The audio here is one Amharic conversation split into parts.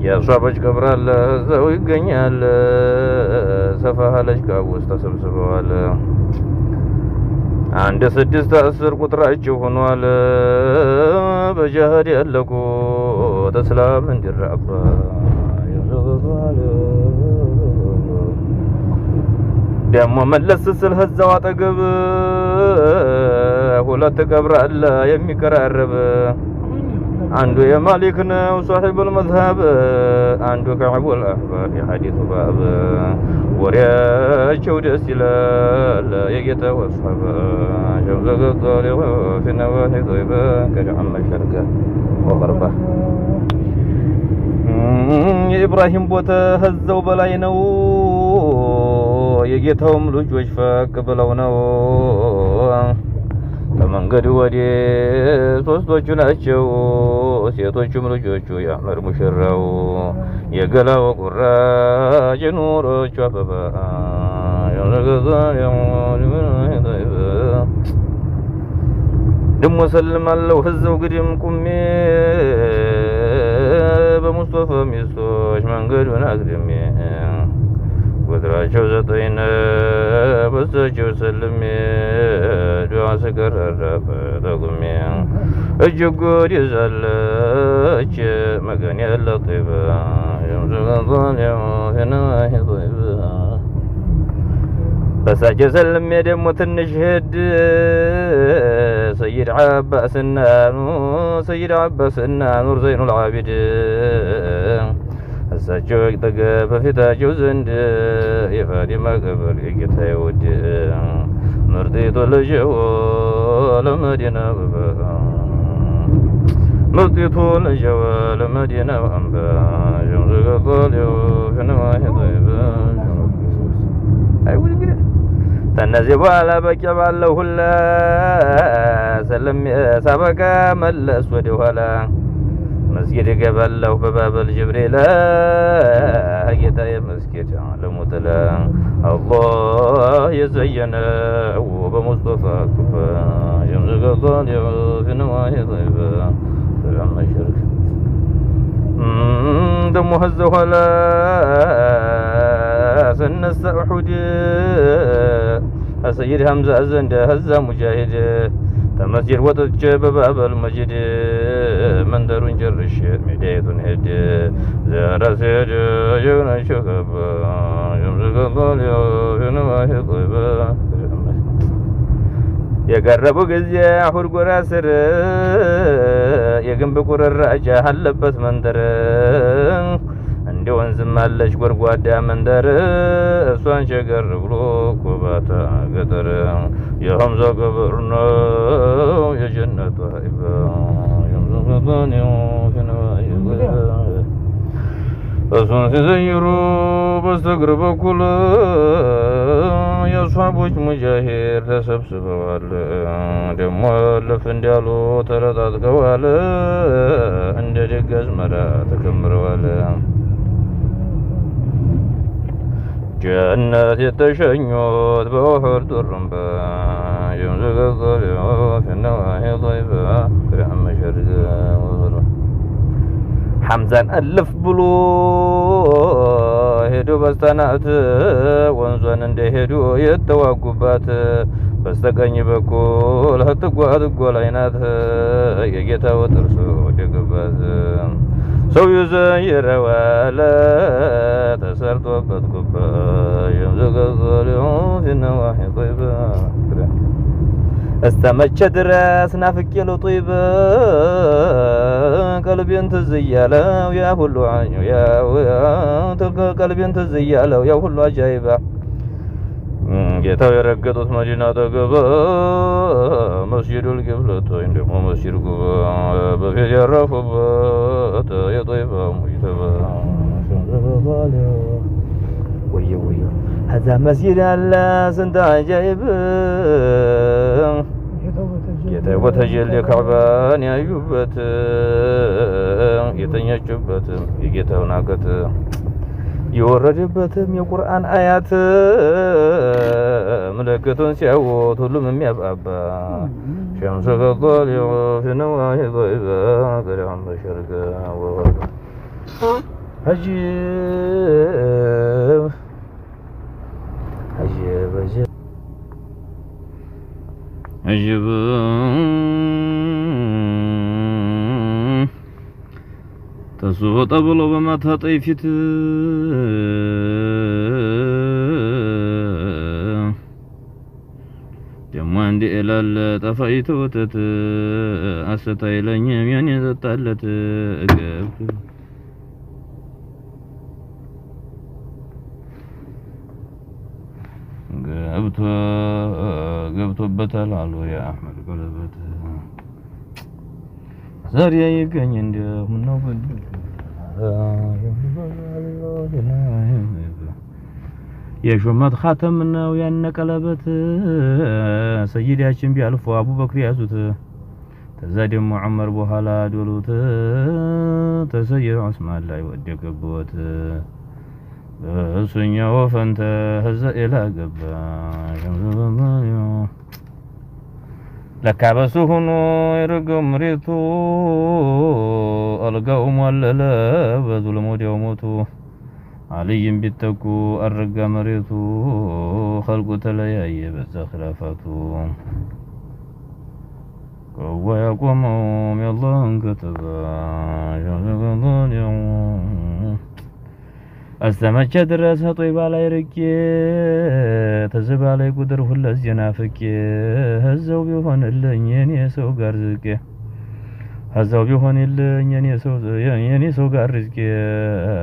የሷበች ቀብራለ ዘው ይገኛል ሰፋሃለች ካውስጥ ተሰብስበዋል አንድ 6 10 ቁጥራቸው ሆኗል በጀሃድ ያለቁ ተስላም እንዲራባ ይዘዋል ደሞ መለስ ስል ህዛው አጠገብ ሁለት ቀብራለ የሚቀራረብ አንዱ የማሊክ ነው صاحب المذهب አንዱ كعب الأحبار የሐዲሱ ባብ ወሬያቸው ደስ ይላል የጌታ ወስሐባ ጀብዘገ ጣሊው في نواحي طيبة كجعم الشرقة وغربة የኢብራሂም ቦታ ህዛው በላይ ነው የጌታውም ልጆች ፈቅ ብለው ነው በመንገዱ ወዴ ሶስቶቹ ናቸው ሴቶቹም ልጆቹ ያመር ሙሽራው የገላው ቁራጭ ኑሮቹ አበባ ደሞ ሰልማለሁ ህዛው ግድም ቁሜ በሙስጠፋ ሚስቶች መንገዱን አግድሜ ቁጥራቸው 9 በሳቸው ሰልሜ ዱዓ ስቀረረብ ተቁሜ እጅግ ጉድ ይዛለች መገን ያለ ጢባ የምዝገንዛሌው ፊናሂ ጢባ በሳቸው ሰልሜ ደግሞ ትንሽ ሄድ ሰይድ ዓባስና ኑር ዘይኑል ዓቢድ እሳቸው ጠገብ በፊታቸው ዘንድ የፋቲማ ቀብር የጌታ ይወድ ምርጢቱ ልጅው ለመዲና አበባ ምርጢቱ ልጅው ለመዲና አምባ ጀምዘገጣሌው ፊነዋሂ ጢባ አይውል እንግዲህ ተነዚህ በኋላ በቂ ባለው ሁላ ሰለም ሳበቃ መለስ ወደ ኋላ መስጊድ ገባለሁ በባበል ጅብሪል ጌታዬ መስጊድ ለሙተላ አላህ የዘየነው በሙስጠፋ ኩባ የምዝገዛን የፊነዋሂ ጢባ ሰላም መሽርክ ደሞ ህዘ ኋላ ስነሳ ኡሑድ ሰይድ ሐምዛ ዘንድ ህዛ ሙጃሂድ ተመስጊድ ወጥቼ በባበል መጅድ መንደሩን ጨርሼ ሜዳይቱን ሄድ ዘራሴድ ጀግናቸው ገባ የምዝገዛሌው ፊነዋሂ ጢባ የቀረቡ ጊዜ አሁድ ጎራ ስር የግንብ ቁርራጫ አለበት መንደር እንደ ወንዝም አለች ጎርጓዳ መንደር እሷን ሸገር ብሎ ኮባታ ገጠር የሐምዛ ቀብር ነው የጀነት ዋሂባ የምዝገዛሌው ፊነዋሂ ጢባ እሱን ሲዘይሩ በስተግር በኩል የሷቦች ሙጃሂድ ተሰብስበዋል ደሞ ለፍ እንዲያሉ ተረጣጥቀዋል እንደ ደግ አዝመራ ተከምረዋል ጀነት የተሸኙት በኡሑድ ጡሩምባ የምዝገዛሌው ፊነዋሂ ጢባ ረሕመ ሸርቅ ሐምዛን አለፍ ብሎ ሄዶ በስተናት ወንዟን እንደሄዱ የተዋጉባት በስተቀኝ በኩል ህትጓ ላይ ናት የጌታው ጥርሱ ወደገባት ሰው ይዘይረዋል ተሰርቶበት ጉባ የምዝገዛሌው ፊነዋሂ ጢባ استمچ ድረስ ናፍቄ ለጦይበ ቀልቤን ትዝ እያለው ያ ሁሉ አኙ ያ ቀልቤን ትዝ እያለው ያ ሁሉ አጃይባ ጌታው የረገጡት መዲና ተገባ መስጂዱል ቂብለቱ እንደሞ መስጂድ ጉባ በፊት ያረፉበት የጦይባ ሙይተባ ወየ هذا مسجد الله سنت عجائب የተጀለ ካዕባን ያዩበት የተኛቹበት የጌታውን አቀት የወረደበትም የቁርአን አያት ምልክቱን ሲያዩት ሁሉም የሚያባባ شمسك الطالع في نواهي ضيبة قرعا بشرقا وغربا عجيب عجيب عجيب عجيب تسوط أبلو بما تطيفت ደሞ አንድ ኢላል ጠፋይቶ ወተት አስተይለኝም የኔ ዘጣለት ገብቶበታል አሉ ያ አህመድ ቀለበት ዛሬ ይገኝ እንደው ምነው የሹመት ኻተም ነው ያነቀለበት ሰይዳችን ቢያልፉ አቡበክር ያዙት ተዛ ደግሞ ዑመር በኋላ ዶሉት ተሰይድ ዑስማን ላይ ወደቀበት እሱኛው ፈንተ ህዘ ኢላ ገባ ለካበሱ ሆኖ ይርገው መሬቱ አልጋው ሞለለ በዙልም ወዲያው ሞቱ عليهم بيتكو الرقا مريتو خلقو تلياي بس خلافاتو قوة يقومهم يالله انكتبا السماء درسها طيبة على يركي تزب علي قدر هلا الزنافكي هزو بيهون اللي يسو قرزكي هزاو بيهون اللي ينسو قرزكي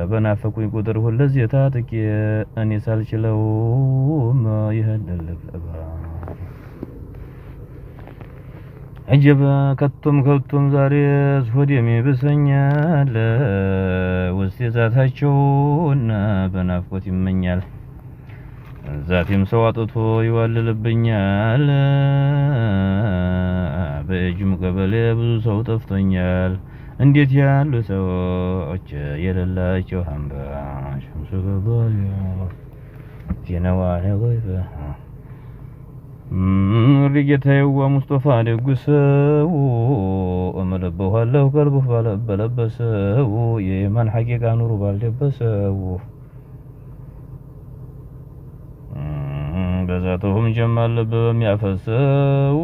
بنافقوي قدر هلا زيتاتكي أني سالشلو ما يهلل الأبا عجب كتم زاريز وديمي بسنيال وستيزاتاچون بنافقوت يمنيال ذاتيم سواطتو يواللبኛል በእጅም ቀበሌ ብዙ ሰው ጠፍቶኛል እንዴት ያሉ ሰዎች የሌላቸው ሀምባ ሸምሱ ገባዩ ዜናዋን ወይበ ሪጌታዬዋ ሙስጠፋ ደግሰው እመለበዋለሁ ቀልቡ ባለበሰው የማን ሐቂቃ ኑሩ ባልደበሰው በዛቱም ጀማል በሚያፈሰው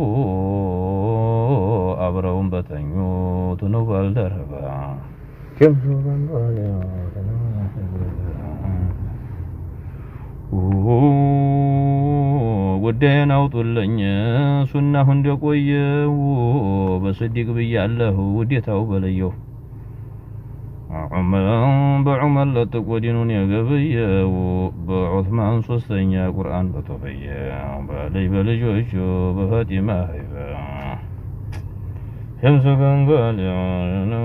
አብረውም በተኙት ነው ባልደረባ ጀምሩን ባለው ወደን አውጡልኝ ሱናሁ እንደቆየው በስዲቅ ብያለሁ ውዴታው በለየው بعمر لتقودينون يغبيو بعثمان ሶስተኛ ቁርአን በተበየ በልጆቹ በፋጢማ ሀይባ ሸምሱ ገንጋል ነው